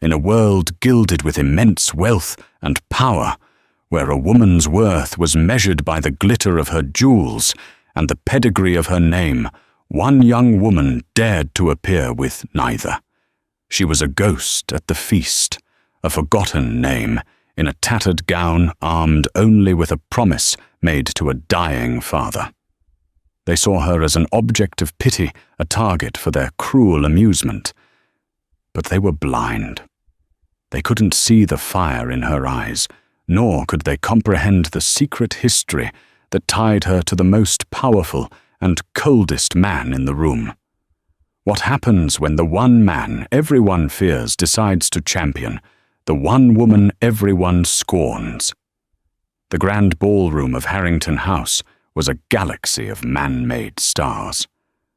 in a world gilded with immense wealth and power, where a woman's worth was measured by the glitter of her jewels and the pedigree of her name, one young woman dared to appear with neither. She was a ghost at the feast, a forgotten name, in a tattered gown armed only with a promise made to a dying father. They saw her as an object of pity, a target for their cruel amusement. But they were blind. They couldn't see the fire in her eyes, nor could they comprehend the secret history that tied her to the most powerful and coldest man in the room. What happens when the one man everyone fears decides to champion, the one woman everyone scorns? The grand ballroom of Harrington House was a galaxy of man-made stars.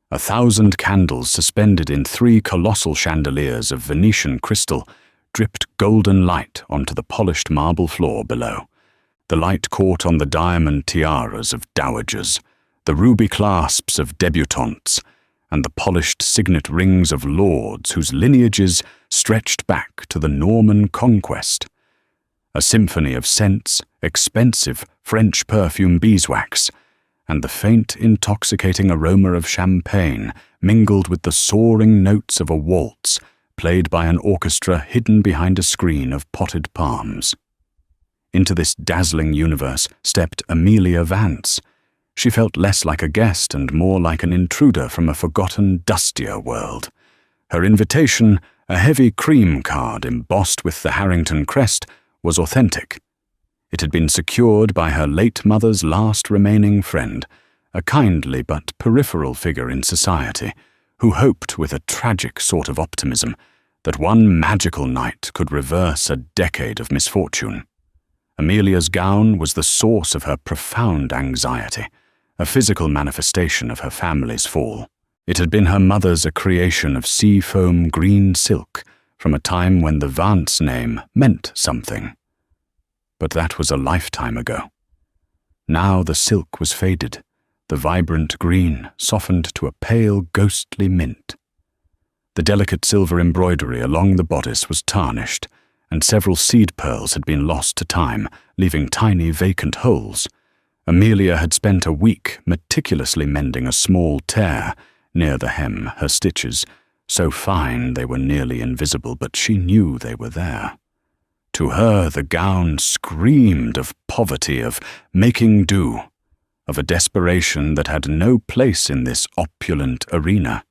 1,000 candles suspended in 3 colossal chandeliers of Venetian crystal dripped golden light onto the polished marble floor below. The light caught on the diamond tiaras of dowagers, the ruby clasps of debutantes, and the polished signet rings of lords whose lineages stretched back to the Norman conquest. A symphony of scents, expensive French perfume beeswax, and the faint, intoxicating aroma of champagne mingled with the soaring notes of a waltz played by an orchestra hidden behind a screen of potted palms. Into this dazzling universe stepped Amelia Vance. She felt less like a guest and more like an intruder from a forgotten, dustier world. Her invitation, a heavy cream card embossed with the Harrington crest, was authentic. It had been secured by her late mother's last remaining friend, a kindly but peripheral figure in society, who hoped with a tragic sort of optimism that one magical night could reverse a decade of misfortune. Amelia's gown was the source of her profound anxiety, a physical manifestation of her family's fall. It had been her mother's a creation of sea-foam green silk from a time when the Vance name meant something. But that was a lifetime ago. Now the silk was faded, the vibrant green softened to a pale, ghostly mint. The delicate silver embroidery along the bodice was tarnished, and several seed pearls had been lost to time, leaving tiny vacant holes. Amelia had spent a week meticulously mending a small tear near the hem, her stitches, so fine they were nearly invisible, but she knew they were there. To her the gown screamed of poverty, of making do, of a desperation that had no place in this opulent arena.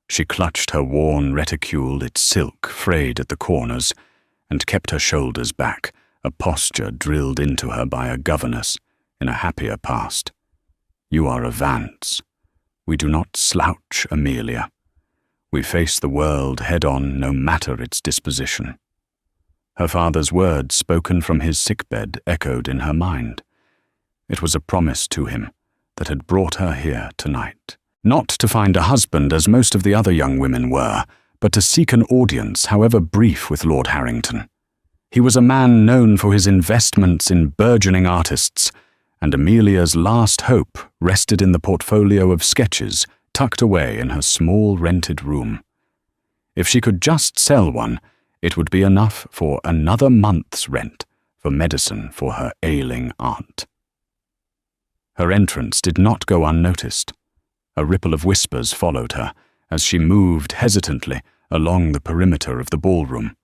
She clutched her worn reticule, its silk frayed at the corners, and kept her shoulders back, a posture drilled into her by a governess in a happier past. You are a Vance. We do not slouch, Amelia. We face the world head-on, no matter its disposition. Her father's words, spoken from his sickbed, echoed in her mind. It was a promise to him that had brought her here tonight. Not to find a husband, as most of the other young women were, but to seek an audience, however brief, with Lord Harrington. He was a man known for his investments in burgeoning artists, and Amelia's last hope rested in the portfolio of sketches tucked away in her small rented room. If she could just sell one, it would be enough for another month's rent for medicine for her ailing aunt. Her entrance did not go unnoticed. A ripple of whispers followed her as she moved hesitantly along the perimeter of the ballroom.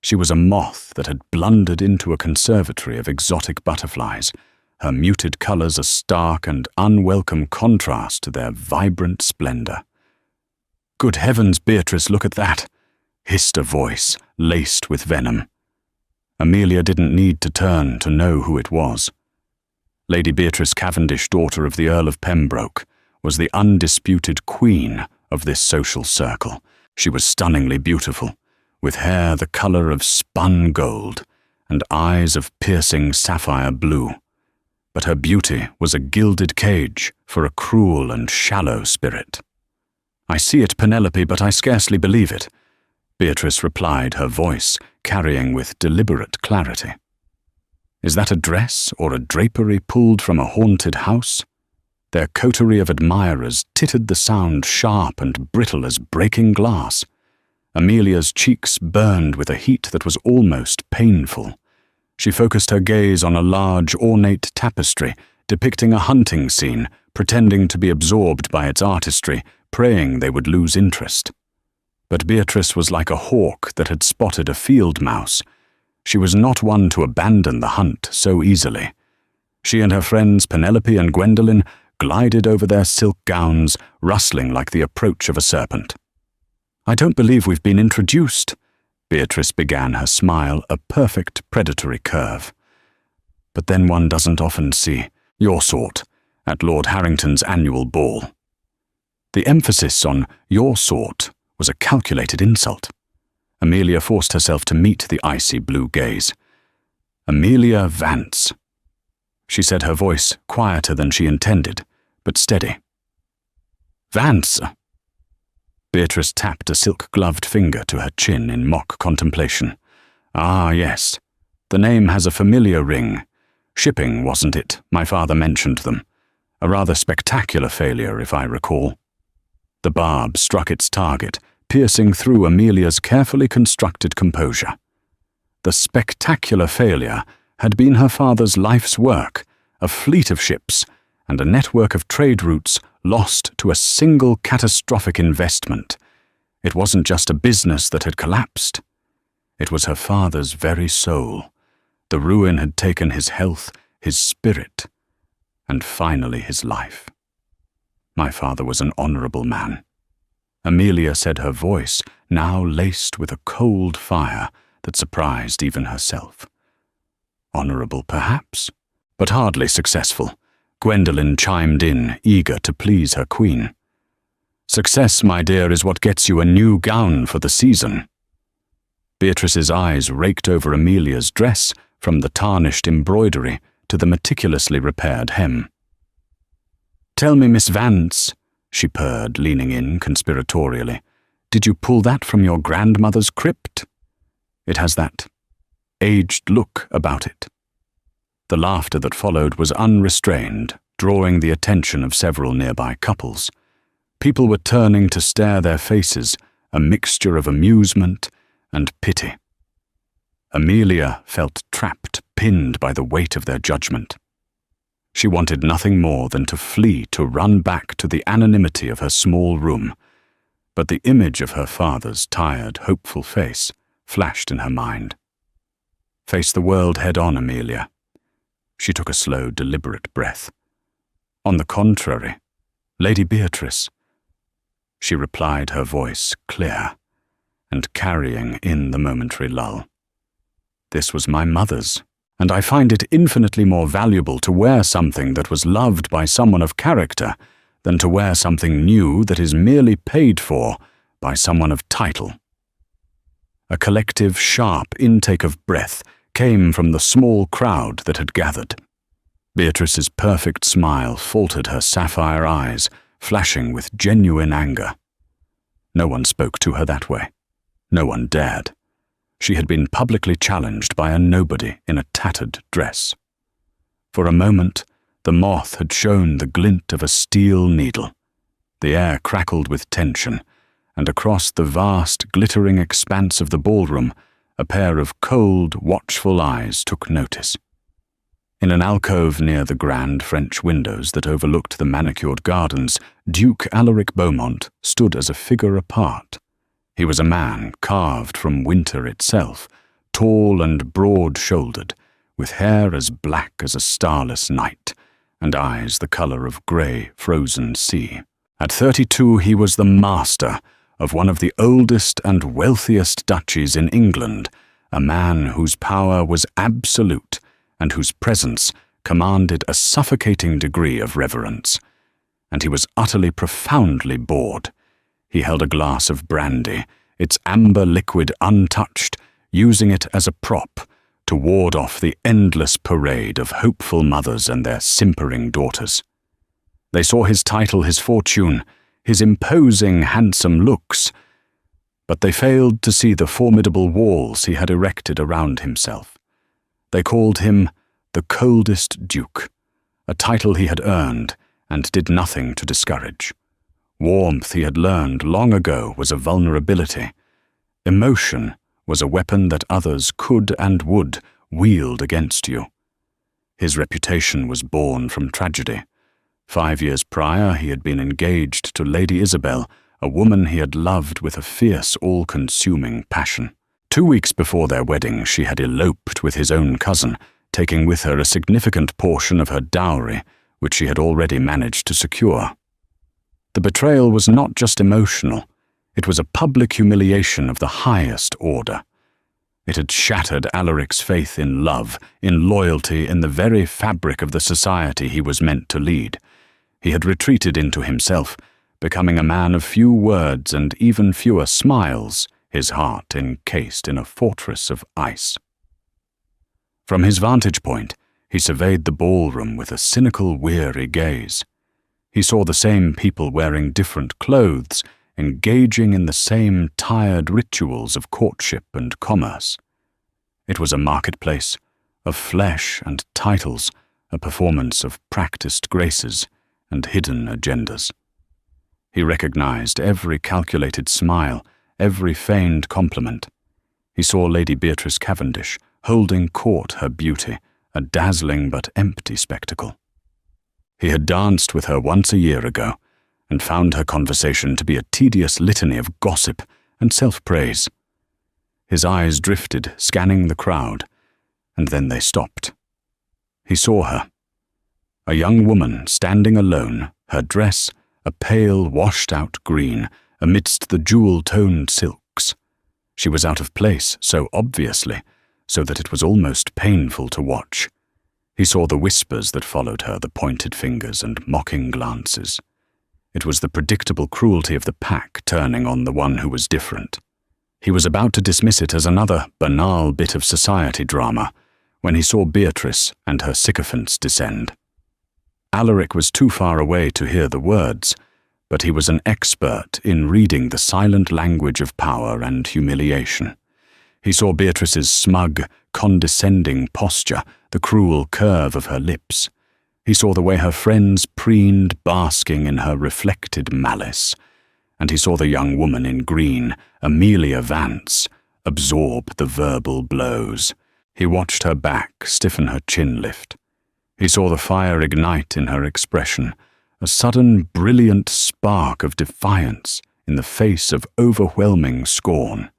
She was a moth that had blundered into a conservatory of exotic butterflies, her muted colors a stark and unwelcome contrast to their vibrant splendor. "Good heavens, Beatrice, look at that!" hissed a voice, laced with venom. Amelia didn't need to turn to know who it was. Lady Beatrice Cavendish, daughter of the Earl of Pembroke, was the undisputed queen of this social circle. She was stunningly beautiful, with hair the color of spun gold and eyes of piercing sapphire blue. But her beauty was a gilded cage for a cruel and shallow spirit. "I see it, Penelope, but I scarcely believe it," Beatrice replied, her voice carrying with deliberate clarity. "Is that a dress or a drapery pulled from a haunted house?" Their coterie of admirers tittered the sound sharp and brittle as breaking glass. Amelia's cheeks burned with a heat that was almost painful. She focused her gaze on a large, ornate tapestry depicting a hunting scene, pretending to be absorbed by its artistry, praying they would lose interest. But Beatrice was like a hawk that had spotted a field mouse. She was not one to abandon the hunt so easily. She and her friends Penelope and Gwendolen glided over their silk gowns, rustling like the approach of a serpent. "I don't believe we've been introduced." Beatrice began, her smile a perfect predatory curve. "But then one doesn't often see your sort at Lord Harrington's annual ball." The emphasis on your sort was a calculated insult. Amelia forced herself to meet the icy blue gaze. "Amelia Vance." She said, her voice quieter than she intended, but steady. "Vance." Beatrice tapped a silk-gloved finger to her chin in mock contemplation. "Ah, yes. The name has a familiar ring. Shipping, wasn't it? My father mentioned them. A rather spectacular failure, if I recall." The barb struck its target, piercing through Amelia's carefully constructed composure. The spectacular failure had been her father's life's work, a fleet of ships, and a network of trade routes lost to a single catastrophic investment. It wasn't just a business that had collapsed. It was her father's very soul. The ruin had taken his health, his spirit, and finally his life. My father was an honorable man. Amelia said, her voice now laced with a cold fire that surprised even herself. Honorable, perhaps, but hardly successful. Gwendolen chimed in, eager to please her queen. "Success, my dear, is what gets you a new gown for the season." Beatrice's eyes raked over Amelia's dress, from the tarnished embroidery to the meticulously repaired hem. "Tell me, Miss Vance," she purred, leaning in conspiratorially, "did you pull that from your grandmother's crypt? It has that aged look about it." The laughter that followed was unrestrained, drawing the attention of several nearby couples. People were turning to stare their faces, a mixture of amusement and pity. Amelia felt trapped, pinned by the weight of their judgment. She wanted nothing more than to flee, to run back to the anonymity of her small room, but the image of her father's tired, hopeful face flashed in her mind. "Face the world head-on, Amelia." She took a slow, deliberate breath. "On the contrary, Lady Beatrice," she replied, her voice clear and carrying in the momentary lull. "This was my mother's, and I find it infinitely more valuable to wear something that was loved by someone of character than to wear something new that is merely paid for by someone of title." A collective, sharp intake of breath came from the small crowd that had gathered. Beatrice's perfect smile faltered her sapphire eyes, flashing with genuine anger. No one spoke to her that way. No one dared. She had been publicly challenged by a nobody in a tattered dress. For a moment, the moth had shown the glint of a steel needle. The air crackled with tension, and across the vast, glittering expanse of the ballroom, a pair of cold, watchful eyes took notice. In an alcove near the grand French windows that overlooked the manicured gardens, Duke Alaric Beaumont stood as a figure apart. He was a man carved from winter itself, tall and broad-shouldered, with hair as black as a starless night, and eyes the color of grey, frozen sea. At 32, he was the master of one of the oldest and wealthiest duchies in England, a man whose power was absolute and whose presence commanded a suffocating degree of reverence. And he was utterly, profoundly bored. He held a glass of brandy, its amber liquid untouched, using it as a prop to ward off the endless parade of hopeful mothers and their simpering daughters. They saw his title, his fortune, his imposing, handsome looks, but they failed to see the formidable walls he had erected around himself. They called him the coldest duke, a title he had earned and did nothing to discourage. Warmth, he had learned long ago, was a vulnerability, Emotion was a weapon that others could and would wield against you. His reputation was born from tragedy. 5 years prior, he had been engaged to Lady Isabel, a woman he had loved with a fierce, all-consuming passion. 2 weeks before their wedding, she had eloped with his own cousin, taking with her a significant portion of her dowry, which she had already managed to secure. The betrayal was not just emotional, it was a public humiliation of the highest order. It had shattered Alaric's faith in love, in loyalty, in the very fabric of the society he was meant to lead. He had retreated into himself, becoming a man of few words and even fewer smiles, his heart encased in a fortress of ice. From his vantage point, he surveyed the ballroom with a cynical, weary gaze. He saw the same people wearing different clothes, engaging in the same tired rituals of courtship and commerce. It was a marketplace of flesh and titles, a performance of practiced graces and hidden agendas. He recognized every calculated smile, every feigned compliment. He saw Lady Beatrice Cavendish holding court her beauty, a dazzling but empty spectacle. He had danced with her once a year ago, and found her conversation to be a tedious litany of gossip and self-praise. His eyes drifted, scanning the crowd, and then they stopped. He saw her, a young woman standing alone, her dress a pale, washed-out green amidst the jewel-toned silks. She was out of place so obviously, so that it was almost painful to watch. He saw the whispers that followed her, the pointed fingers and mocking glances. It was the predictable cruelty of the pack turning on the one who was different. He was about to dismiss it as another banal bit of society drama when he saw Beatrice and her sycophants descend. Alaric was too far away to hear the words, but he was an expert in reading the silent language of power and humiliation. He saw Beatrice's smug, condescending posture, the cruel curve of her lips. He saw the way her friends preened, basking in her reflected malice. And he saw the young woman in green, Amelia Vance, absorb the verbal blows. He watched her back stiffen, her chin lift. He saw the fire ignite in her expression, a sudden, brilliant spark of defiance in the face of overwhelming scorn.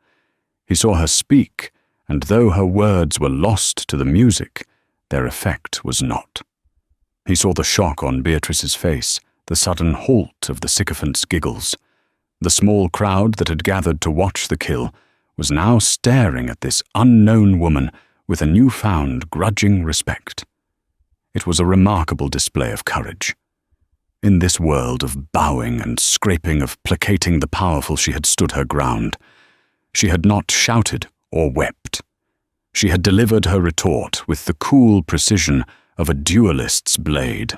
He saw her speak, and though her words were lost to the music, their effect was not. He saw the shock on Beatrice's face, the sudden halt of the sycophant's giggles. The small crowd that had gathered to watch the kill was now staring at this unknown woman with a newfound grudging respect. It was a remarkable display of courage. In this world of bowing and scraping, of placating the powerful, she had stood her ground. She had not shouted or wept. She had delivered her retort with the cool precision of a duelist's blade.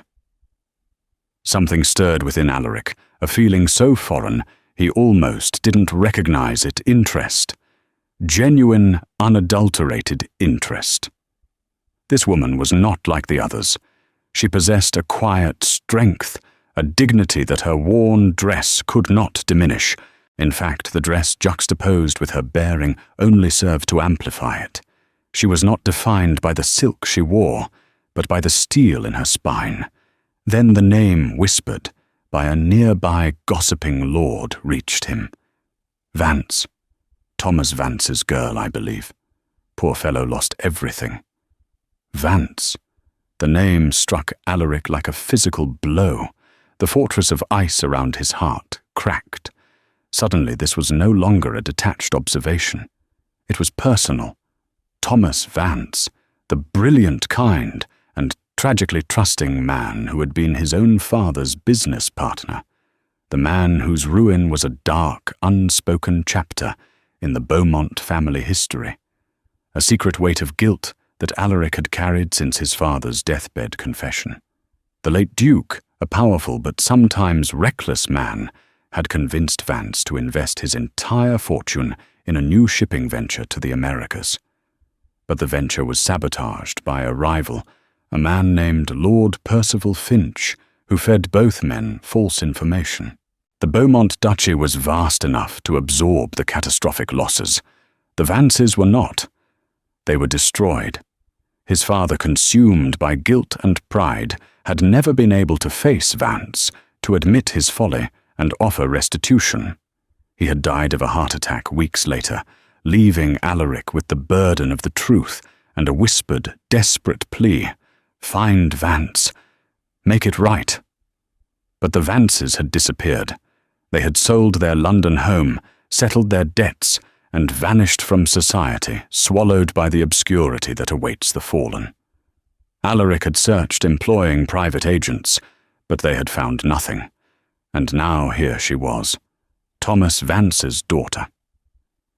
Something stirred within Alaric, a feeling so foreign he almost didn't recognize it. Interest. Genuine, unadulterated interest. This woman was not like the others. She possessed a quiet strength, a dignity that her worn dress could not diminish. In fact, the dress juxtaposed with her bearing only served to amplify it. She was not defined by the silk she wore, but by the steel in her spine. Then the name whispered by a nearby gossiping lord reached him. Vance. Thomas Vance's girl, I believe. Poor fellow lost everything. Vance. The name struck Alaric like a physical blow. The fortress of ice around his heart cracked. Suddenly this was no longer a detached observation. It was personal. Thomas Vance, the brilliant kind and tragically trusting man who had been his own father's business partner, the man whose ruin was a dark, unspoken chapter in the Beaumont family history, a secret weight of guilt that Alaric had carried since his father's deathbed confession. The late Duke, a powerful but sometimes reckless man, had convinced Vance to invest his entire fortune in a new shipping venture to the Americas. But the venture was sabotaged by a rival, a man named Lord Percival Finch, who fed both men false information. The Beaumont duchy was vast enough to absorb the catastrophic losses. The Vances were not. They were destroyed. His father, consumed by guilt and pride, had never been able to face Vance, to admit his folly and offer restitution. He had died of a heart attack weeks later, leaving Alaric with the burden of the truth and a whispered, desperate plea: "Find Vance. Make it right." But the Vances had disappeared. They had sold their London home, settled their debts, and vanished from society, swallowed by the obscurity that awaits the fallen. Alaric had searched, employing private agents, but they had found nothing. And now here she was, Thomas Vance's daughter,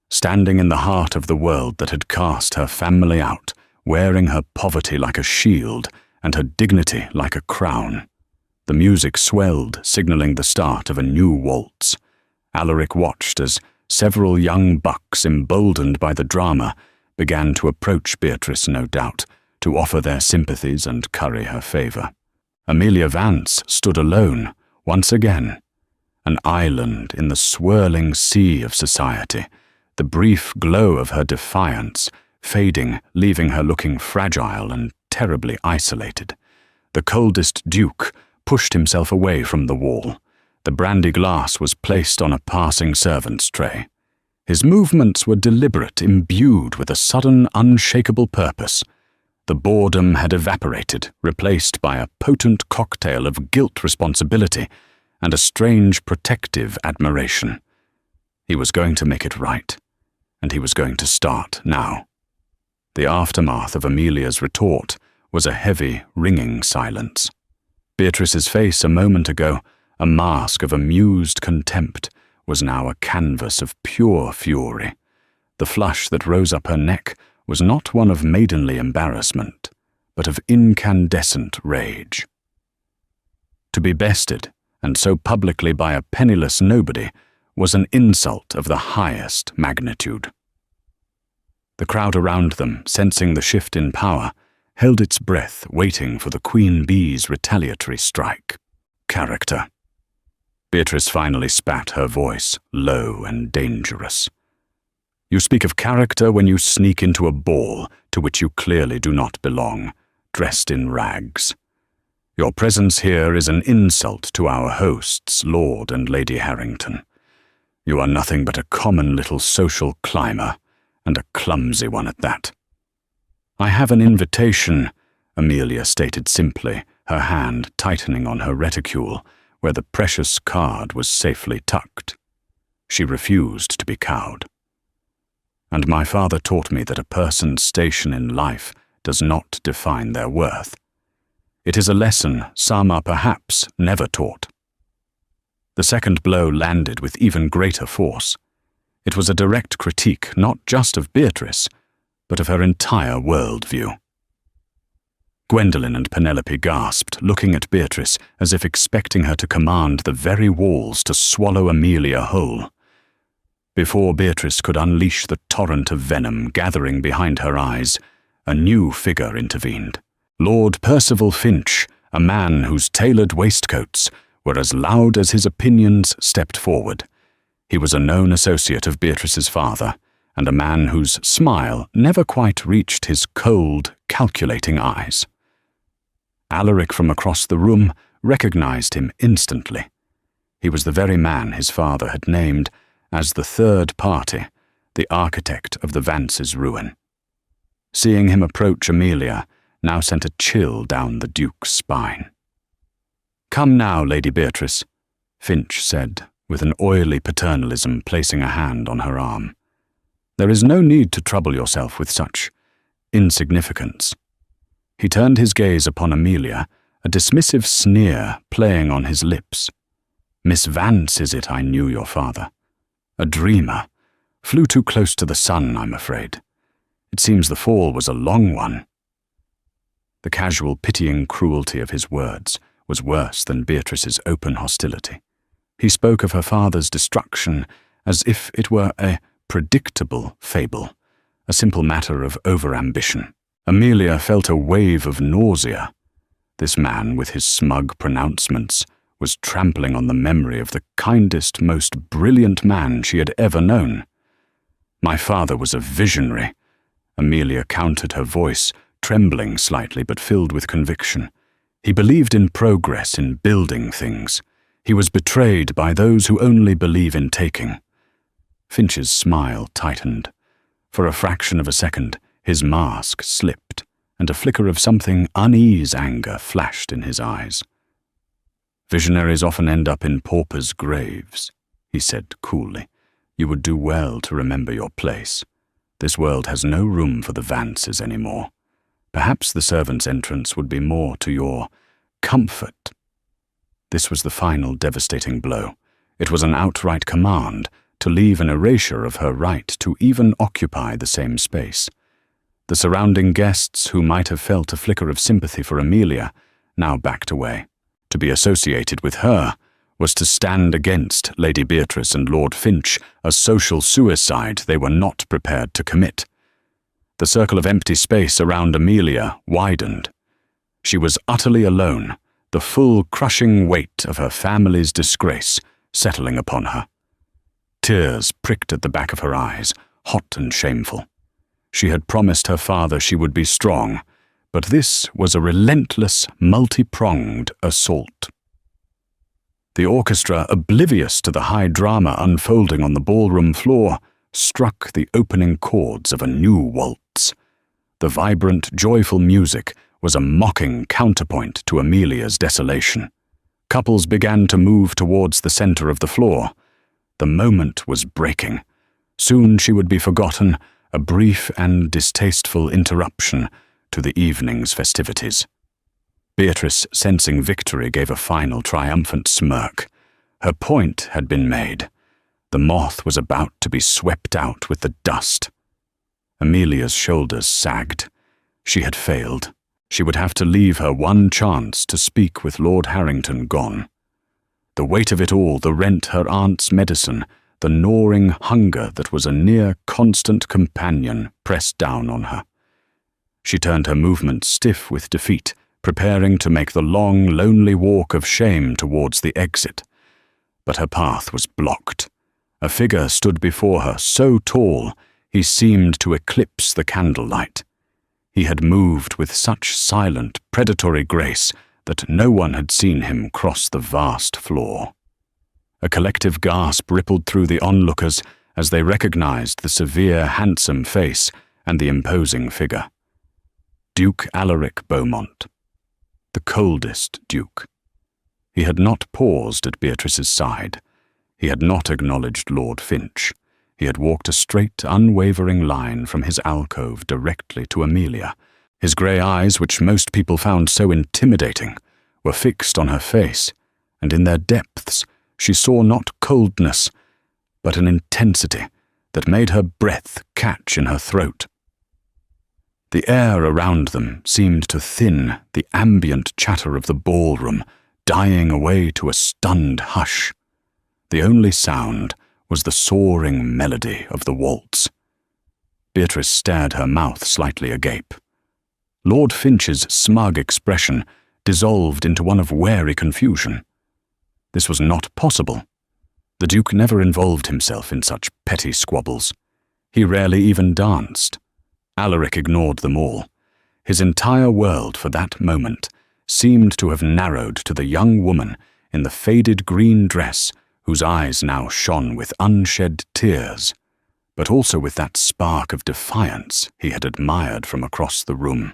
standing in the heart of the world that had cast her family out, wearing her poverty like a shield and her dignity like a crown. The music swelled, signaling the start of a new waltz. Alaric watched as several young bucks, emboldened by the drama, began to approach Beatrice, no doubt, to offer their sympathies and curry her favour. Amelia Vance stood alone, once again, an island in the swirling sea of society, the brief glow of her defiance fading, leaving her looking fragile and terribly isolated. The coldest duke pushed himself away from the wall. The brandy glass was placed on a passing servant's tray. His movements were deliberate, imbued with a sudden, unshakable purpose. The boredom had evaporated, replaced by a potent cocktail of guilt, responsibility, and a strange protective admiration. He was going to make it right, and he was going to start now. The aftermath of Amelia's retort was a heavy, ringing silence. Beatrice's face a moment ago, a mask of amused contempt, was now a canvas of pure fury. The flush that rose up her neck was not one of maidenly embarrassment, but of incandescent rage. To be bested, and so publicly by a penniless nobody, was an insult of the highest magnitude. The crowd around them, sensing the shift in power, held its breath, waiting for the queen bee's retaliatory strike. Character. Beatrice finally spat, her voice low and dangerous. You speak of character when you sneak into a ball to which you clearly do not belong, dressed in rags. Your presence here is an insult to our hosts, Lord and Lady Harrington. You are nothing but a common little social climber, and a clumsy one at that. I have an invitation, Amelia stated simply, her hand tightening on her reticule, where the precious card was safely tucked. She refused to be cowed. And my father taught me that a person's station in life does not define their worth. It is a lesson some are perhaps never taught. The second blow landed with even greater force. It was a direct critique not just of Beatrice, but of her entire worldview. Gwendolen and Penelope gasped, looking at Beatrice as if expecting her to command the very walls to swallow Amelia whole. Before Beatrice could unleash the torrent of venom gathering behind her eyes, a new figure intervened. Lord Percival Finch, a man whose tailored waistcoats were as loud as his opinions, stepped forward. He was a known associate of Beatrice's father, and a man whose smile never quite reached his cold, calculating eyes. Alaric from across the room recognized him instantly. He was the very man his father had named as the third party, the architect of the Vances' ruin. Seeing him approach Amelia now sent a chill down the Duke's spine. "Come now, Lady Beatrice," Finch said, with an oily paternalism, placing a hand on her arm. "There is no need to trouble yourself with such insignificance." He turned his gaze upon Amelia, a dismissive sneer playing on his lips. "Miss Vance, is it? I knew your father. A dreamer. Flew too close to the sun, I'm afraid. It seems the fall was a long one." The casual, pitying cruelty of his words was worse than Beatrice's open hostility. He spoke of her father's destruction as if it were a predictable fable, a simple matter of overambition. Amelia felt a wave of nausea. This man, with his smug pronouncements, was trampling on the memory of the kindest, most brilliant man she had ever known. My father was a visionary. Amelia countered, her voice trembling slightly but filled with conviction. He believed in progress, in building things. He was betrayed by those who only believe in taking. Finch's smile tightened. For a fraction of a second, his mask slipped, and a flicker of something unease anger flashed in his eyes. "Visionaries often end up in paupers' graves," he said coolly. "You would do well to remember your place. This world has no room for the Vances anymore. Perhaps the servant's entrance would be more to your comfort." This was the final devastating blow. It was an outright command to leave an erasure of her right to even occupy the same space. The surrounding guests, who might have felt a flicker of sympathy for Amelia, now backed away. To be associated with her was to stand against Lady Beatrice and Lord Finch, a social suicide they were not prepared to commit. The circle of empty space around Amelia widened. She was utterly alone, the full crushing weight of her family's disgrace settling upon her. Tears pricked at the back of her eyes, hot and shameful. She had promised her father she would be strong, but this was a relentless, multi-pronged assault. The orchestra, oblivious to the high drama unfolding on the ballroom floor, struck the opening chords of a new waltz. The vibrant, joyful music was a mocking counterpoint to Amelia's desolation. Couples began to move towards the center of the floor. The moment was breaking. Soon she would be forgotten, a brief and distasteful interruption to the evening's festivities. Beatrice, sensing victory, gave a final triumphant smirk. Her point had been made. The moth was about to be swept out with the dust. Amelia's shoulders sagged. She had failed. She would have to leave her one chance to speak with Lord Harrington gone. The weight of it all, the rent her aunt's medicine, the gnawing hunger that was a near constant companion, pressed down on her. She turned her movement stiff with defeat, preparing to make the long, lonely walk of shame towards the exit. But her path was blocked. A figure stood before her, so tall he seemed to eclipse the candlelight. He had moved with such silent, predatory grace that no one had seen him cross the vast floor. A collective gasp rippled through the onlookers as they recognized the severe, handsome face and the imposing figure. Duke Alaric Beaumont. The coldest duke. He had not paused at Beatrice's side. He had not acknowledged Lord Finch. He had walked a straight, unwavering line from his alcove directly to Amelia. His grey eyes, which most people found so intimidating, were fixed on her face, and in their depths she saw not coldness, but an intensity that made her breath catch in her throat. The air around them seemed to thin, the ambient chatter of the ballroom dying away to a stunned hush. The only sound was the soaring melody of the waltz. Beatrice stared, her mouth slightly agape. Lord Finch's smug expression dissolved into one of wary confusion. This was not possible. The Duke never involved himself in such petty squabbles. He rarely even danced. Alaric ignored them all. His entire world for that moment seemed to have narrowed to the young woman in the faded green dress whose eyes now shone with unshed tears, but also with that spark of defiance he had admired from across the room.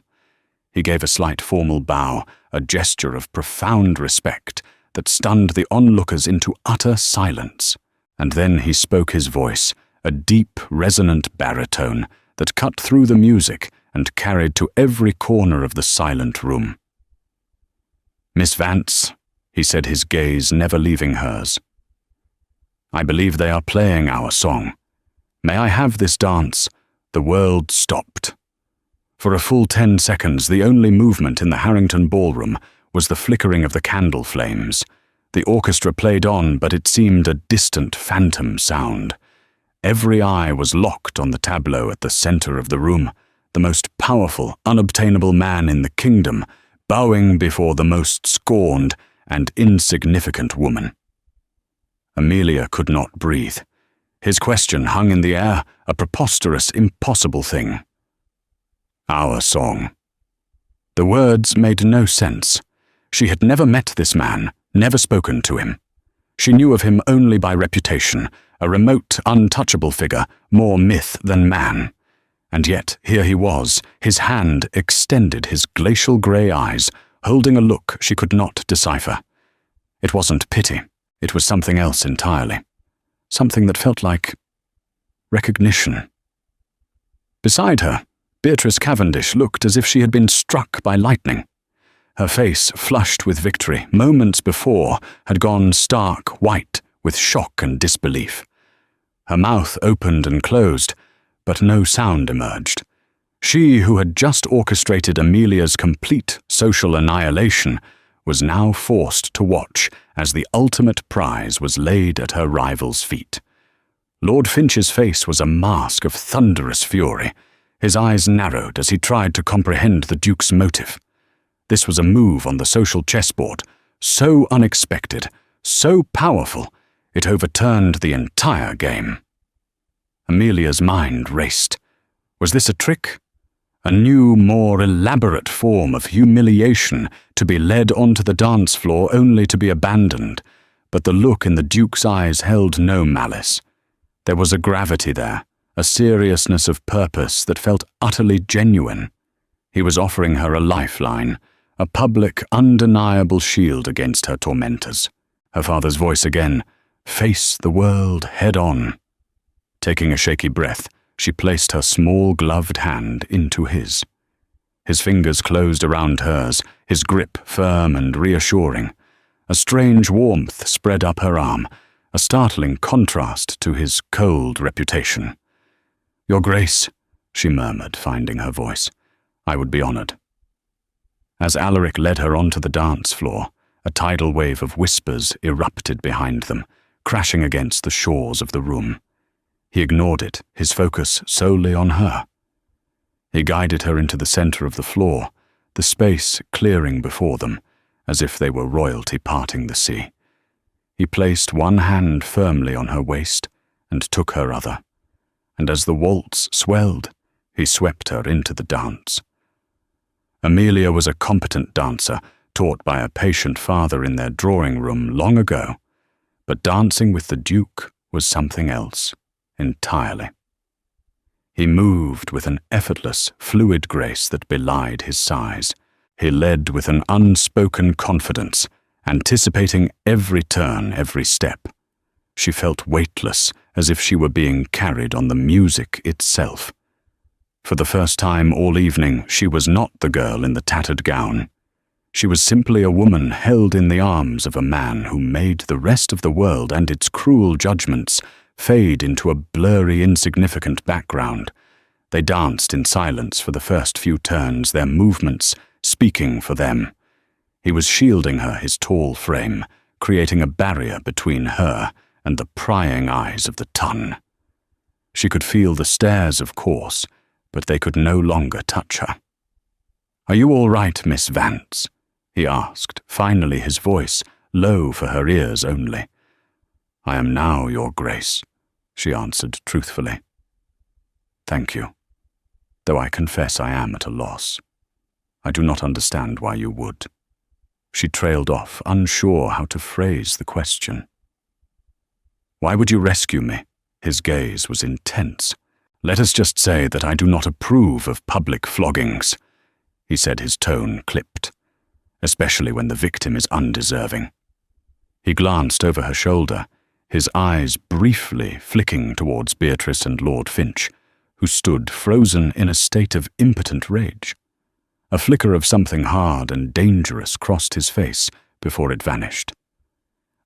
He gave a slight formal bow, a gesture of profound respect that stunned the onlookers into utter silence, and then he spoke his voice, a deep, resonant baritone that cut through the music and carried to every corner of the silent room. "Miss Vance," he said, his gaze never leaving hers, "I believe they are playing our song. May I have this dance?" The world stopped. For a full 10 seconds, the only movement in the Harrington ballroom was the flickering of the candle flames. The orchestra played on, but it seemed a distant phantom sound. Every eye was locked on the tableau at the center of the room, the most powerful, unobtainable man in the kingdom, bowing before the most scorned and insignificant woman. Amelia could not breathe. His question hung in the air, a preposterous, impossible thing. Our song. The words made no sense. She had never met this man, never spoken to him. She knew of him only by reputation, a remote, untouchable figure, more myth than man. And yet here he was, his hand extended, his glacial grey eyes, holding a look she could not decipher. It wasn't pity, it was something else entirely. Something that felt like recognition. Beside her, Beatrice Cavendish looked as if she had been struck by lightning. Her face, flushed with victory, moments before, had gone stark white with shock and disbelief. Her mouth opened and closed, but no sound emerged. She who had just orchestrated Amelia's complete social annihilation was now forced to watch as the ultimate prize was laid at her rival's feet. Lord Finch's face was a mask of thunderous fury. His eyes narrowed as he tried to comprehend the Duke's motive. This was a move on the social chessboard, so unexpected, so powerful, it overturned the entire game. Amelia's mind raced. Was this a trick? A new, more elaborate form of humiliation to be led onto the dance floor only to be abandoned, but the look in the Duke's eyes held no malice. There was a gravity there, a seriousness of purpose that felt utterly genuine. He was offering her a lifeline, a public, undeniable shield against her tormentors. Her father's voice again, face the world head on. Taking a shaky breath, she placed her small gloved hand into his. His fingers closed around hers, his grip firm and reassuring. A strange warmth spread up her arm, a startling contrast to his cold reputation. "Your Grace," she murmured, finding her voice. "I would be honored." As Alaric led her onto the dance floor, a tidal wave of whispers erupted behind them, crashing against the shores of the room. He ignored it, his focus solely on her. He guided her into the center of the floor, the space clearing before them, as if they were royalty parting the sea. He placed one hand firmly on her waist and took her other, and as the waltz swelled, he swept her into the dance. Amelia was a competent dancer, taught by a patient father in their drawing room long ago, but dancing with the Duke was something else entirely. He moved with an effortless, fluid grace that belied his size. He led with an unspoken confidence, anticipating every turn, every step. She felt weightless, as if she were being carried on the music itself. For the first time all evening, she was not the girl in the tattered gown. She was simply a woman held in the arms of a man who made the rest of the world and its cruel judgments fade into a blurry, insignificant background. They danced in silence for the first few turns, their movements speaking for them. He was shielding her, his tall frame, creating a barrier between her and the prying eyes of the ton. She could feel the stares, of course, but they could no longer touch her. "Are you all right, Miss Vance?" he asked, finally his voice, low for her ears only. "I am now, Your Grace," she answered truthfully. "Thank you, though I confess I am at a loss. I do not understand why you would." She trailed off, unsure how to phrase the question. "Why would you rescue me?" His gaze was intense. "Let us just say that I do not approve of public floggings," he said, his tone clipped, "especially when the victim is undeserving." He glanced over her shoulder, his eyes briefly flicking towards Beatrice and Lord Finch, who stood frozen in a state of impotent rage. A flicker of something hard and dangerous crossed his face before it vanished.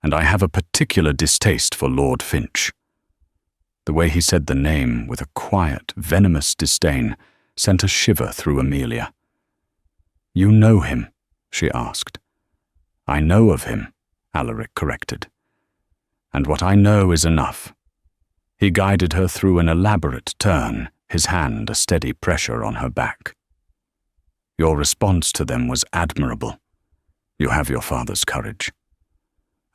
"And I have a particular distaste for Lord Finch." The way he said the name with a quiet, venomous disdain sent a shiver through Amelia. "You know him?" she asked. "I know of him," Alaric corrected. "And what I know is enough." He guided her through an elaborate turn, his hand a steady pressure on her back. "Your response to them was admirable. You have your father's courage."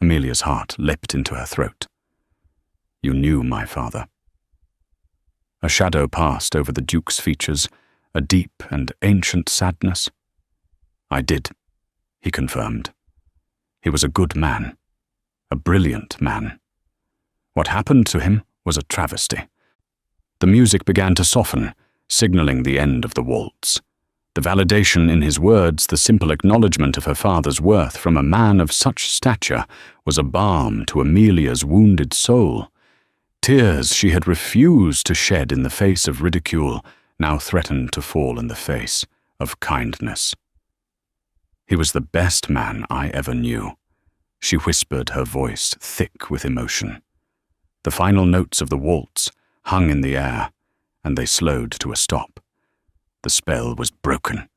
Amelia's heart leapt into her throat. "You knew my father." A shadow passed over the Duke's features, a deep and ancient sadness. "I did," he confirmed. "He was a good man, a brilliant man. What happened to him was a travesty." The music began to soften, signaling the end of the waltz. The validation in his words, the simple acknowledgement of her father's worth from a man of such stature, was a balm to Amelia's wounded soul. Tears she had refused to shed in the face of ridicule now threatened to fall in the face of kindness. "He was the best man I ever knew," she whispered, her voice thick with emotion. The final notes of the waltz hung in the air, and they slowed to a stop. The spell was broken.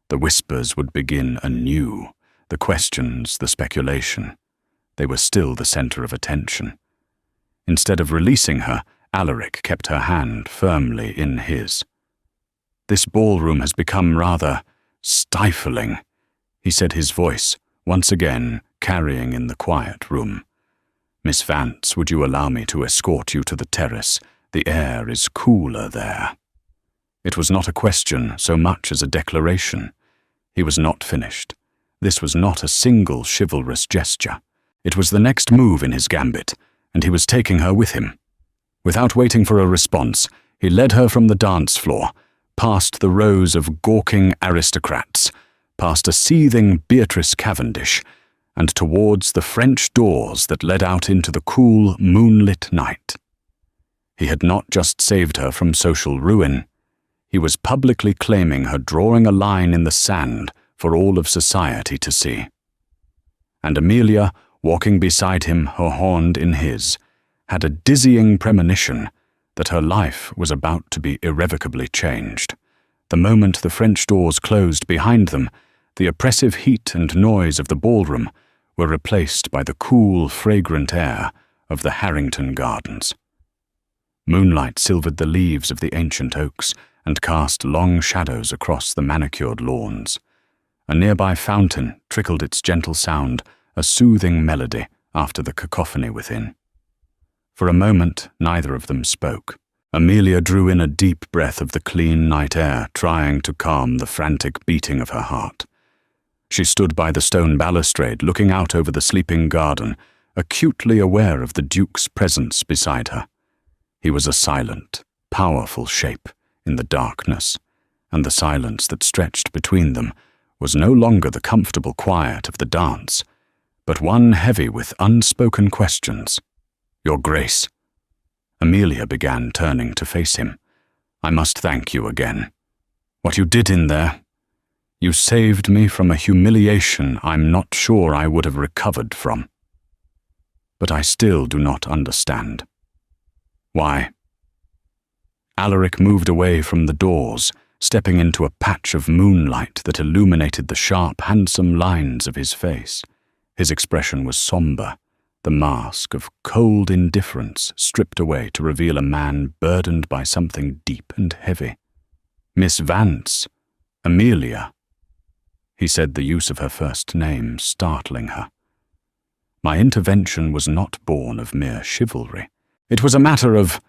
The whispers would begin anew, the questions, the speculation. They were still the center of attention. Instead of releasing her, Alaric kept her hand firmly in his. "This ballroom has become rather stifling," he said, his voice once again carrying in the quiet room. "Miss Vance, would you allow me to escort you to the terrace? The air is cooler there." It was not a question so much as a declaration. He was not finished. This was not a single chivalrous gesture. It was the next move in his gambit, and he was taking her with him. Without waiting for a response, he led her from the dance floor, past the rows of gawking aristocrats, past a seething Beatrice Cavendish, and towards the French doors that led out into the cool, moonlit night. He had not just saved her from social ruin. He was publicly claiming her, drawing a line in the sand for all of society to see. And Amelia, walking beside him, her hand in his, had a dizzying premonition that her life was about to be irrevocably changed. The moment the French doors closed behind them, the oppressive heat and noise of the ballroom were replaced by the cool, fragrant air of the Harrington Gardens. Moonlight silvered the leaves of the ancient oaks and cast long shadows across the manicured lawns. A nearby fountain trickled its gentle sound, a soothing melody after the cacophony within. For a moment, neither of them spoke. Amelia drew in a deep breath of the clean night air, trying to calm the frantic beating of her heart. She stood by the stone balustrade, looking out over the sleeping garden, acutely aware of the Duke's presence beside her. He was a silent, powerful shape in the darkness, and the silence that stretched between them was no longer the comfortable quiet of the dance, but one heavy with unspoken questions. "Your Grace." Amelia began, turning to face him. "I must thank you again. What you did in there, you saved me from a humiliation I'm not sure I would have recovered from. But I still do not understand. Why?" Alaric moved away from the doors, stepping into a patch of moonlight that illuminated the sharp, handsome lines of his face. His expression was somber, the mask of cold indifference stripped away to reveal a man burdened by something deep and heavy. "Miss Vance, Amelia," he said, the use of her first name startling her. "My intervention was not born of mere chivalry. It was a matter of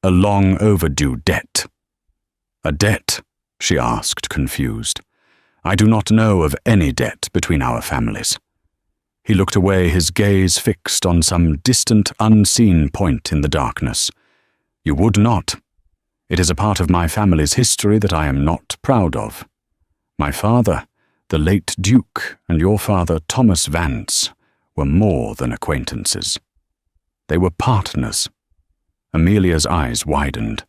a long overdue debt." "A debt?" she asked, confused. "I do not know of any debt between our families." He looked away, his gaze fixed on some distant, unseen point in the darkness. "You would not. It is a part of my family's history that I am not proud of. My father, the late Duke, and your father, Thomas Vance, were more than acquaintances. They were partners." Amelia's eyes widened.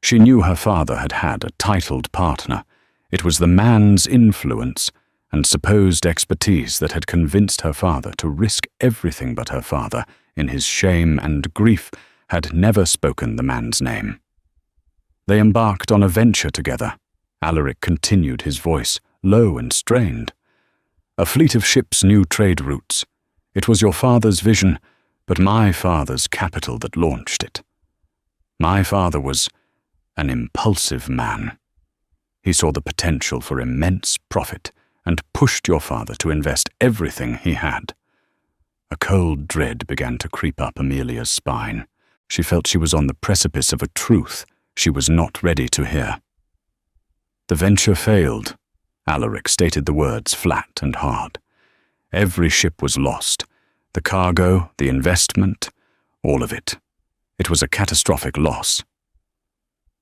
She knew her father had had a titled partner. It was the man's influence and supposed expertise that had convinced her father to risk everything but her father in his shame and grief had never spoken the man's name. They embarked on a venture together. Alaric continued, his voice low and strained. "A fleet of ships knew trade routes. It was your father's vision, but my father's capital that launched it. My father was an impulsive man. He saw the potential for immense profit and pushed your father to invest everything he had. A cold dread began to creep up Amelia's spine. She felt she was on the precipice of a truth she was not ready to hear. The venture failed. Alaric stated the words flat and hard. Every ship was lost. The cargo, the investment, all of it. It was a catastrophic loss.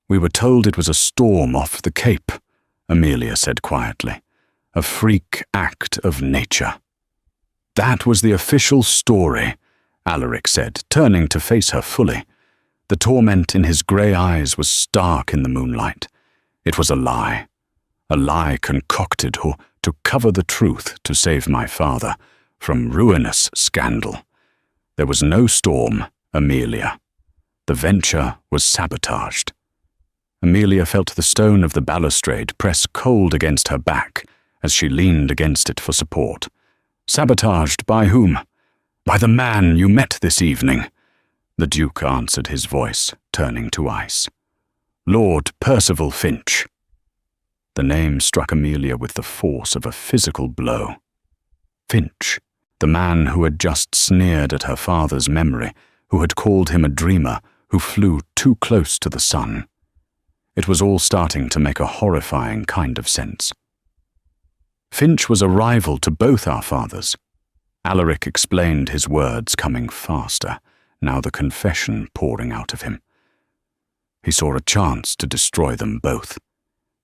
We were told it was a storm off the Cape, Amelia said quietly. A freak act of nature. That was the official story, Alaric said, turning to face her fully. The torment in his grey eyes was stark in the moonlight. It was a lie concocted to cover the truth to save my father from ruinous scandal. There was no storm, Amelia. The venture was sabotaged. Amelia felt the stone of the balustrade press cold against her back as she leaned against it for support. Sabotaged by whom? By the man you met this evening, the Duke answered, his voice turning to ice. Lord Percival Finch. The name struck Amelia with the force of a physical blow. Finch, the man who had just sneered at her father's memory, who had called him a dreamer, who flew too close to the sun. It was all starting to make a horrifying kind of sense. Finch was a rival to both our fathers. Alaric explained, his words coming faster, now the confession pouring out of him. He saw a chance to destroy them both.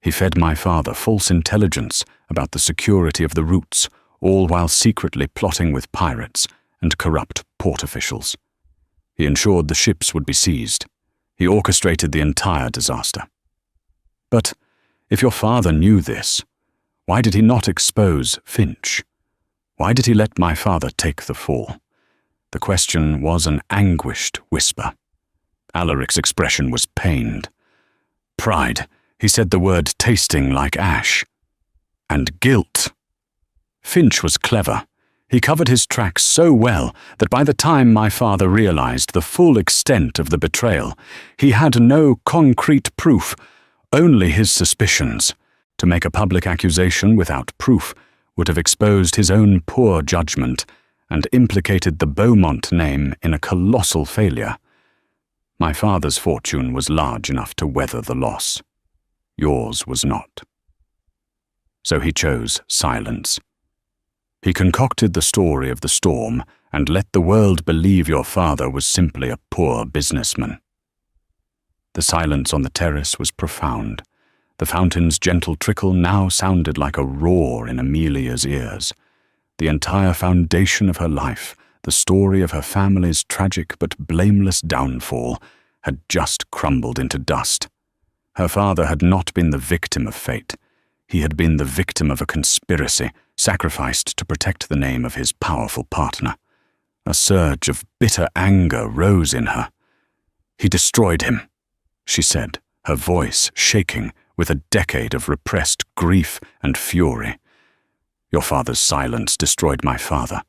He fed my father false intelligence about the security of the routes, all while secretly plotting with pirates and corrupt port officials. He ensured the ships would be seized. He orchestrated the entire disaster. But if your father knew this, why did he not expose Finch? Why did he let my father take the fall? The question was an anguished whisper. Alaric's expression was pained. Pride. He said the word tasting like ash. And guilt. Finch was clever. He covered his tracks so well that by the time my father realized the full extent of the betrayal, he had no concrete proof, only his suspicions. To make a public accusation without proof would have exposed his own poor judgment and implicated the Beaumont name in a colossal failure. My father's fortune was large enough to weather the loss. Yours was not. So he chose silence. He concocted the story of the storm and let the world believe your father was simply a poor businessman. The silence on the terrace was profound. The fountain's gentle trickle now sounded like a roar in Amelia's ears. The entire foundation of her life, the story of her family's tragic but blameless downfall, had just crumbled into dust. Her father had not been the victim of fate. He had been the victim of a conspiracy, sacrificed to protect the name of his powerful partner. A surge of bitter anger rose in her. He destroyed him, she said, her voice shaking with a decade of repressed grief and fury. Your father's silence destroyed my father.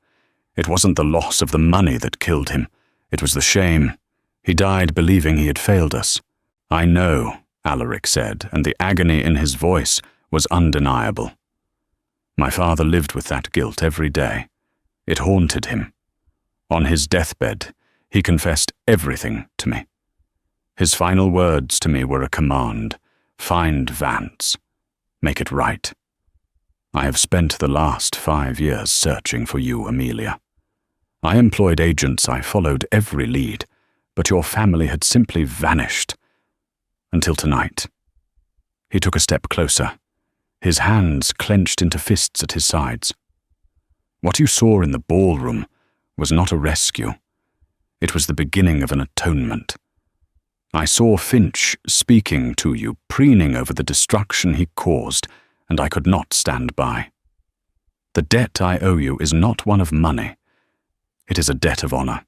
It wasn't the loss of the money that killed him. It was the shame. He died believing he had failed us. I know, Alaric said, and the agony in his voice was undeniable. My father lived with that guilt every day. It haunted him. On his deathbed, he confessed everything to me. His final words to me were a command: find Vance. Make it right. I have spent the last 5 years searching for you, Amelia. I employed agents, I followed every lead, but your family had simply vanished. Until tonight. He took a step closer, his hands clenched into fists at his sides. What you saw in the ballroom was not a rescue. It was the beginning of an atonement. I saw Finch speaking to you, preening over the destruction he caused, and I could not stand by. The debt I owe you is not one of money. It is a debt of honor.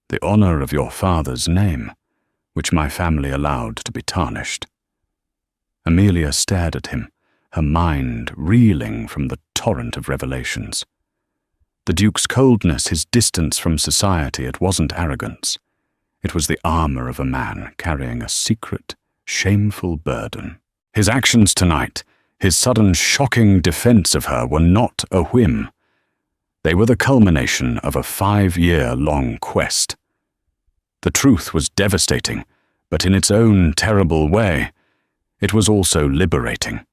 The honor of your father's name, which my family allowed to be tarnished. Amelia stared at him, her mind reeling from the torrent of revelations. The Duke's coldness, his distance from society, it wasn't arrogance. It was the armor of a man carrying a secret, shameful burden. His actions tonight, His sudden shocking defense of her were not a whim. They were the culmination of a 5-year-long quest. The truth was devastating, but in its own terrible way, it was also liberating.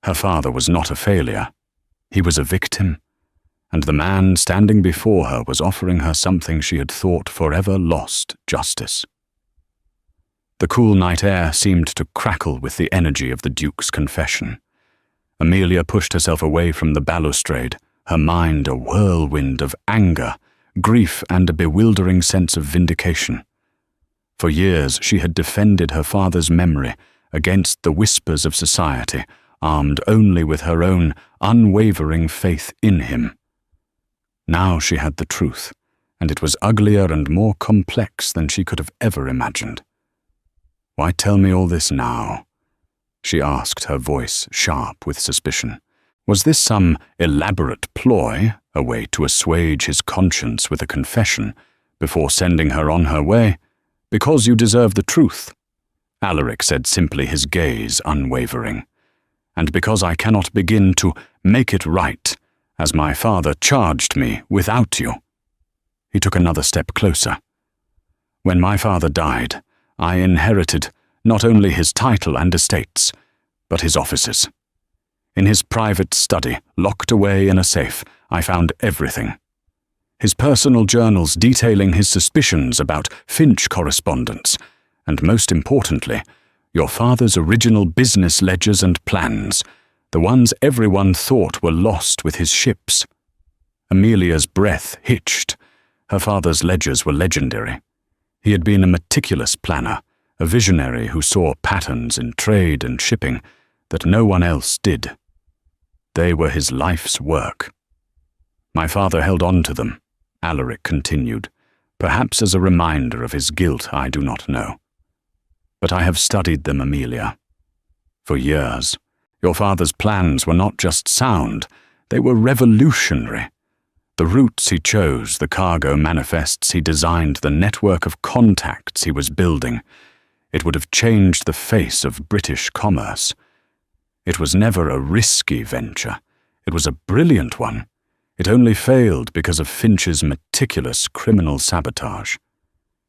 Her father was not a failure. He was a victim, and the man standing before her was offering her something she had thought forever lost: justice. The cool night air seemed to crackle with the energy of the Duke's confession. Amelia pushed herself away from the balustrade, her mind a whirlwind of anger, grief, and a bewildering sense of vindication. For years she had defended her father's memory against the whispers of society, armed only with her own unwavering faith in him. Now she had the truth, and it was uglier and more complex than she could have ever imagined. "Why tell me all this now?" she asked, her voice sharp with suspicion. Was this some elaborate ploy, a way to assuage his conscience with a confession before sending her on her way? "Because you deserve the truth," Alaric said simply, his gaze unwavering. "And because I cannot begin to make it right, as my father charged me, without you." He took another step closer. "When my father died, I inherited not only his title and estates, but his offices. In his private study, locked away in a safe, I found everything. His personal journals detailing his suspicions about Finch correspondence, and most importantly, your father's original business ledgers and plans, the ones everyone thought were lost with his ships." Amelia's breath hitched. Her father's ledgers were legendary. He had been a meticulous planner, a visionary who saw patterns in trade and shipping that no one else did. They were his life's work. "My father held on to them," Alaric continued, "perhaps as a reminder of his guilt, I do not know. But I have studied them, Amelia. For years, your father's plans were not just sound, they were revolutionary. The routes he chose, the cargo manifests he designed, the network of contacts he was building, it would have changed the face of British commerce. It was never a risky venture. It was a brilliant one. It only failed because of Finch's meticulous criminal sabotage."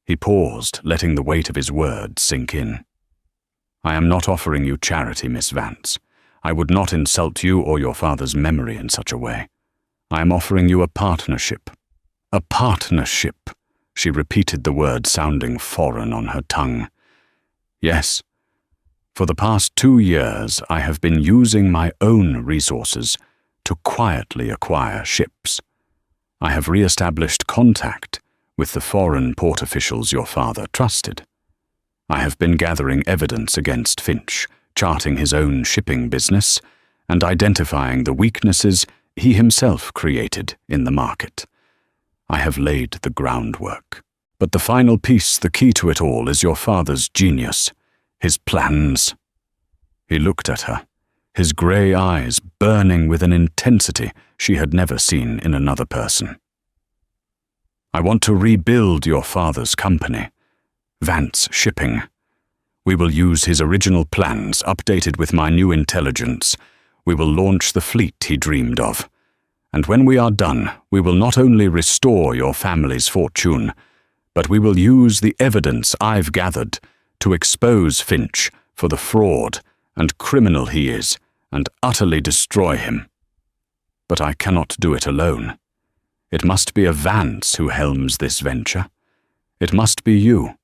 He paused, letting the weight of his words sink in. "I am not offering you charity, Miss Vance. I would not insult you or your father's memory in such a way. I am offering you a partnership." "A partnership," she repeated, the word sounding foreign on her tongue. "Yes. For the past 2 years, I have been using my own resources to quietly acquire ships. I have re-established contact with the foreign port officials your father trusted. I have been gathering evidence against Finch, charting his own shipping business, and identifying the weaknesses he himself created in the market. I have laid the groundwork. But the final piece, the key to it all, is your father's genius, his plans." He looked at her, his grey eyes burning with an intensity she had never seen in another person. "I want to rebuild your father's company, Vance Shipping. We will use his original plans, updated with my new intelligence. We will launch the fleet he dreamed of. And when we are done, we will not only restore your family's fortune, but we will use the evidence I've gathered to expose Finch for the fraud and criminal he is, and utterly destroy him. But I cannot do it alone. It must be a Vance who helms this venture. It must be you."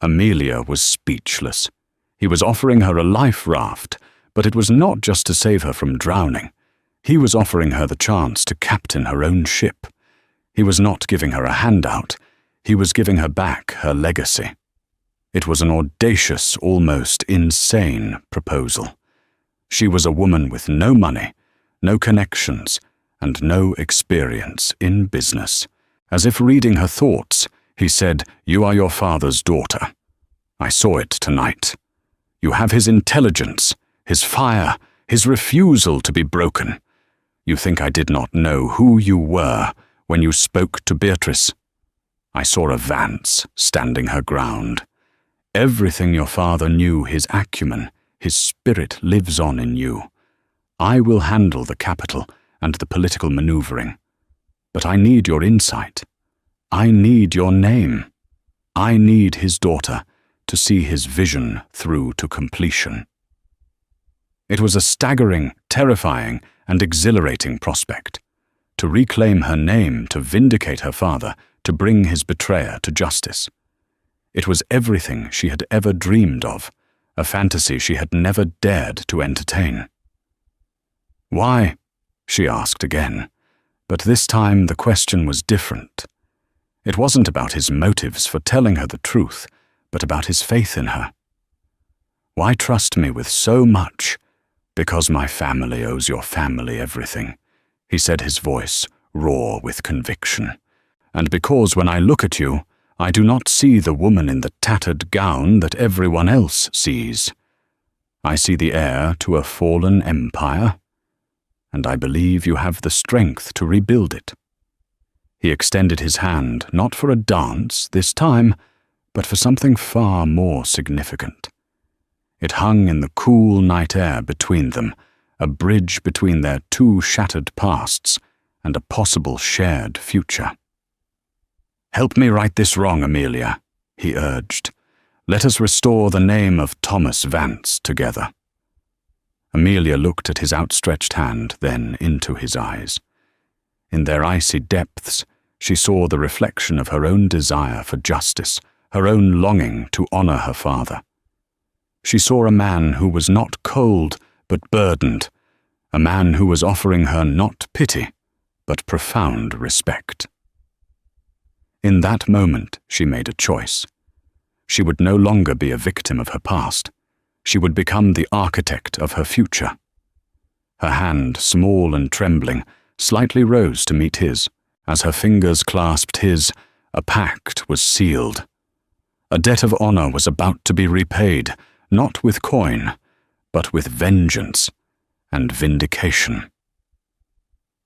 Amelia was speechless. He was offering her a life raft, but it was not just to save her from drowning. He was offering her the chance to captain her own ship. He was not giving her a handout. He was giving her back her legacy. It was an audacious, almost insane proposal. She was a woman with no money, no connections, and no experience in business. As if reading her thoughts, he said, "You are your father's daughter. I saw it tonight. You have his intelligence, his fire, his refusal to be broken. You think I did not know who you were when you spoke to Beatrice? I saw a Vance standing her ground. Everything your father knew, his acumen, His spirit lives on in you. I will handle the capital and the political maneuvering. But I need your insight. I need your name. I need his daughter to see his vision through to completion." It was a staggering, terrifying, and exhilarating prospect. To reclaim her name, to vindicate her father, to bring his betrayer to justice. It was everything she had ever dreamed of, a fantasy she had never dared to entertain. "Why?" she asked again, but this time the question was different. It wasn't about his motives for telling her the truth, but about his faith in her. "Why trust me with so much? Because my family owes your family everything," he said, his voice raw with conviction. "And because when I look at you, I do not see the woman in the tattered gown that everyone else sees. I see the heir to a fallen empire, and I believe you have the strength to rebuild it." He extended his hand, not for a dance this time, but for something far more significant. It hung in the cool night air between them, a bridge between their two shattered pasts and a possible shared future. "Help me right this wrong, Amelia," he urged. "Let us restore the name of Thomas Vance together." Amelia looked at his outstretched hand, then into his eyes. In their icy depths, she saw the reflection of her own desire for justice, her own longing to honor her father. She saw a man who was not cold, but burdened, a man who was offering her not pity, but profound respect. In that moment, she made a choice. She would no longer be a victim of her past. She would become the architect of her future. Her hand, small and trembling, slightly rose to meet his. As her fingers clasped his, a pact was sealed. A debt of honor was about to be repaid, not with coin, but with vengeance and vindication.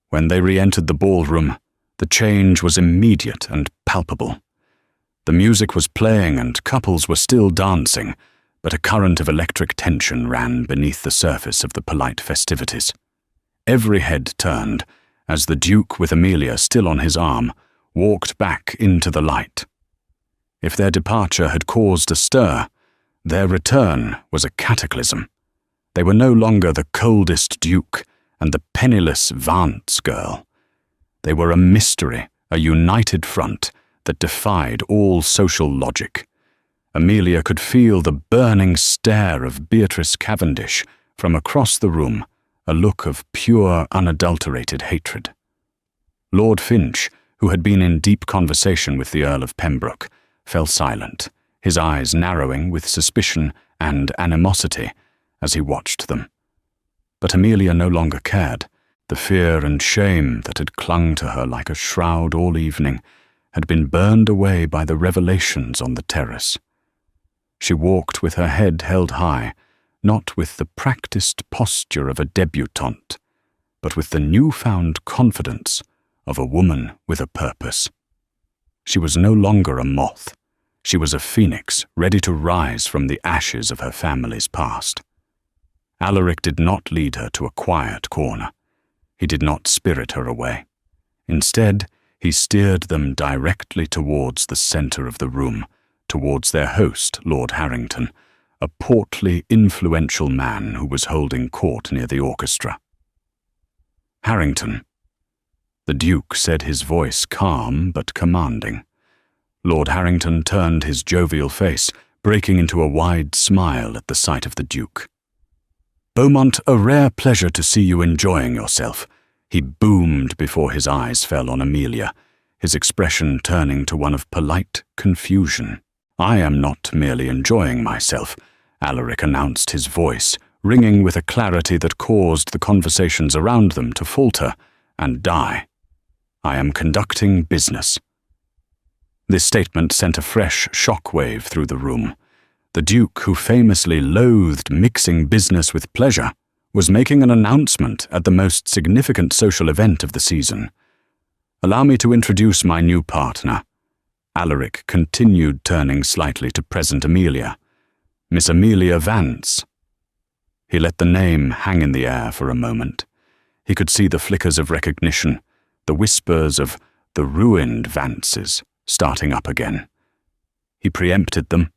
When they re-entered the ballroom, the change was immediate and palpable. The music was playing and couples were still dancing, but a current of electric tension ran beneath the surface of the polite festivities. Every head turned, as the Duke, with Amelia still on his arm, walked back into the light. If their departure had caused a stir, their return was a cataclysm. They were no longer the coldest Duke and the penniless Vance girl. They were a mystery, a united front that defied all social logic. Amelia could feel the burning stare of Beatrice Cavendish from across the room, a look of pure, unadulterated hatred. Lord Finch, who had been in deep conversation with the Earl of Pembroke, fell silent, his eyes narrowing with suspicion and animosity as he watched them. But Amelia no longer cared. The fear and shame that had clung to her like a shroud all evening had been burned away by the revelations on the terrace. She walked with her head held high, not with the practiced posture of a debutante, but with the newfound confidence of a woman with a purpose. She was no longer a moth. She was a phoenix, ready to rise from the ashes of her family's past. Alaric did not lead her to a quiet corner. He did not spirit her away. Instead, he steered them directly towards the center of the room, towards their host, Lord Harrington, a portly, influential man who was holding court near the orchestra. "Harrington," the Duke said, his voice calm but commanding. Lord Harrington turned his jovial face, breaking into a wide smile at the sight of the Duke. "Beaumont, a rare pleasure to see you enjoying yourself," he boomed before his eyes fell on Amelia, his expression turning to one of polite confusion. "I am not merely enjoying myself," Alaric announced, his voice ringing with a clarity that caused the conversations around them to falter and die. "I am conducting business." This statement sent a fresh shockwave through the room. The Duke, who famously loathed mixing business with pleasure, was making an announcement at the most significant social event of the season. "Allow me to introduce my new partner." Alaric continued, turning slightly to present Amelia. "Miss Amelia Vance." He let the name hang in the air for a moment. He could see the flickers of recognition, the whispers of the ruined Vances starting up again. He preempted them.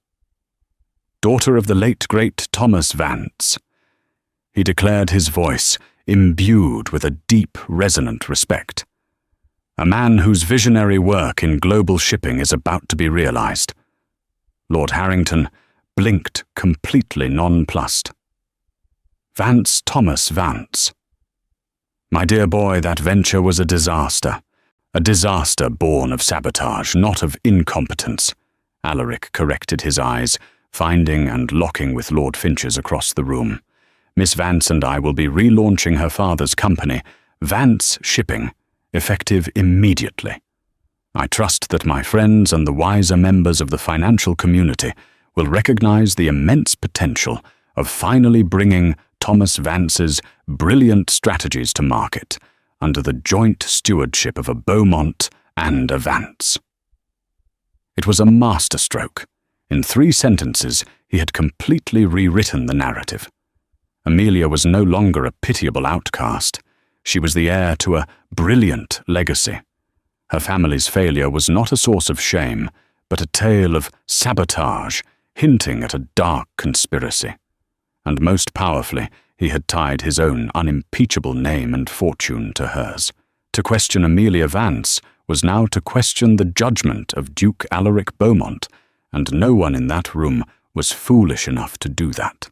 Daughter of the late great Thomas Vance. He declared, his voice imbued with a deep, resonant respect. A man whose visionary work in global shipping is about to be realized. Lord Harrington blinked, completely nonplussed. Vance Thomas Vance. My dear boy, that venture was a disaster born of sabotage, not of incompetence. Alaric corrected his eyes, finding and locking with Lord Finch's across the room. Miss Vance and I will be relaunching her father's company, Vance Shipping, effective immediately. I trust that my friends and the wiser members of the financial community will recognize the immense potential of finally bringing Thomas Vance's brilliant strategies to market under the joint stewardship of a Beaumont and a Vance. It was a masterstroke. In 3 sentences, he had completely rewritten the narrative. Amelia was no longer a pitiable outcast. She was the heir to a brilliant legacy. Her family's failure was not a source of shame, but a tale of sabotage, hinting at a dark conspiracy. And most powerfully, he had tied his own unimpeachable name and fortune to hers. To question Amelia Vance was now to question the judgment of Duke Alaric Beaumont, and no one in that room was foolish enough to do that.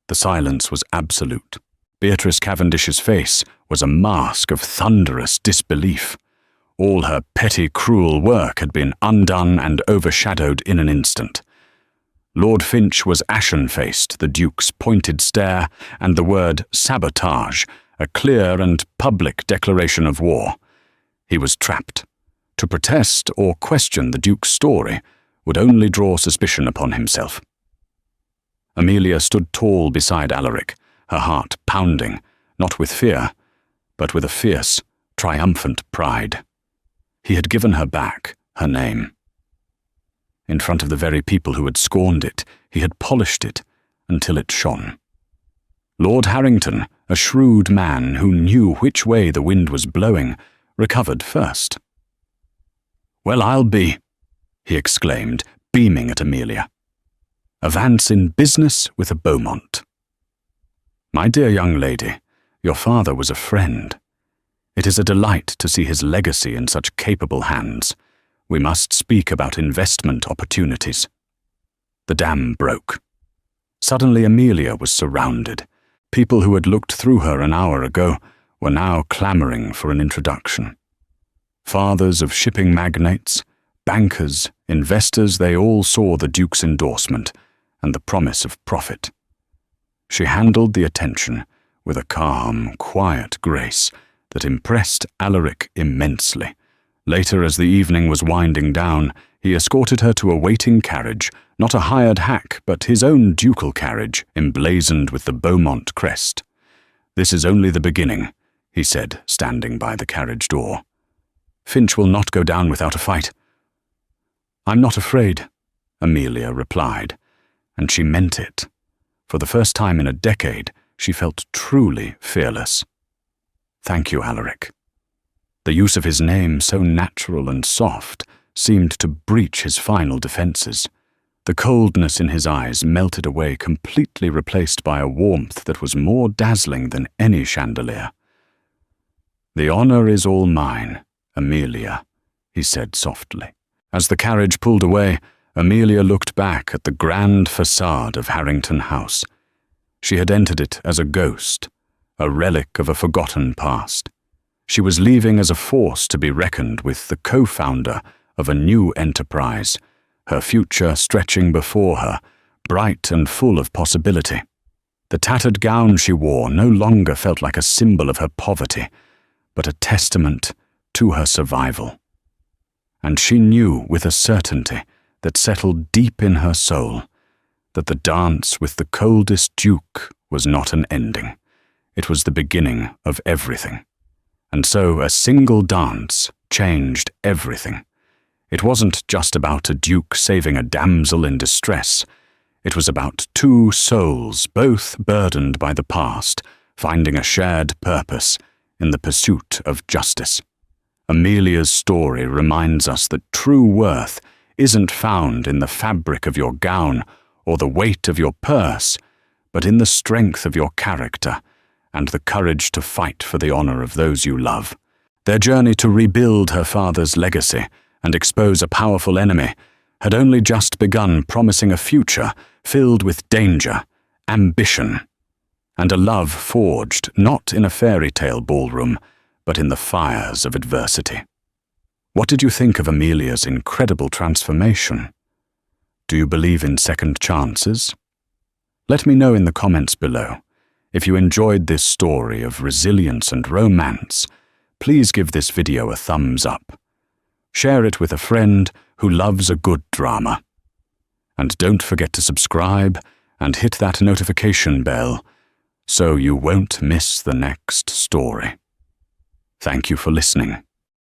The silence was absolute. Beatrice Cavendish's face was a mask of thunderous disbelief. All her petty, cruel work had been undone and overshadowed in an instant. Lord Finch was ashen-faced, the Duke's pointed stare and the word sabotage, a clear and public declaration of war. He was trapped. To protest or question the Duke's story would only draw suspicion upon himself. Amelia stood tall beside Alaric, her heart pounding, not with fear, but with a fierce, triumphant pride. He had given her back her name. In front of the very people who had scorned it, he had polished it until it shone. Lord Harrington, a shrewd man who knew which way the wind was blowing, recovered first. "Well, I'll be," he exclaimed, beaming at Amelia. "A Vance in business with a Beaumont. My dear young lady, your father was a friend. It is a delight to see his legacy in such capable hands. We must speak about investment opportunities." The dam broke. Suddenly Amelia was surrounded. People who had looked through her an hour ago were now clamoring for an introduction. Fathers of shipping magnates, bankers, investors, they all saw the Duke's endorsement and the promise of profit. She handled the attention with a calm, quiet grace that impressed Alaric immensely. Later, as the evening was winding down, he escorted her to a waiting carriage, not a hired hack, but his own ducal carriage, emblazoned with the Beaumont crest. "This is only the beginning," he said, standing by the carriage door. "Finch will not go down without a fight." "I'm not afraid," Amelia replied, and she meant it. For the first time in a decade, she felt truly fearless. "Thank you, Alaric." The use of his name, so natural and soft, seemed to breach his final defenses. The coldness in his eyes melted away, completely replaced by a warmth that was more dazzling than any chandelier. "The honor is all mine, Amelia," he said softly. As the carriage pulled away, Amelia looked back at the grand facade of Harrington House. She had entered it as a ghost, a relic of a forgotten past. She was leaving as a force to be reckoned with, the co-founder of a new enterprise, her future stretching before her, bright and full of possibility. The tattered gown she wore no longer felt like a symbol of her poverty, but a testament to her survival. And she knew with a certainty that settled deep in her soul that the dance with the coldest duke was not an ending. It was the beginning of everything. And so a single dance changed everything. It wasn't just about a duke saving a damsel in distress. It was about two souls, both burdened by the past, finding a shared purpose in the pursuit of justice. Amelia's story reminds us that true worth isn't found in the fabric of your gown or the weight of your purse, but in the strength of your character and the courage to fight for the honor of those you love. Their journey to rebuild her father's legacy and expose a powerful enemy had only just begun, promising a future filled with danger, ambition, and a love forged not in a fairy tale ballroom, but in the fires of adversity. What did you think of Amelia's incredible transformation? Do you believe in second chances? Let me know in the comments below. If you enjoyed this story of resilience and romance, please give this video a thumbs up. Share it with a friend who loves a good drama. And don't forget to subscribe and hit that notification bell so you won't miss the next story. Thank you for listening.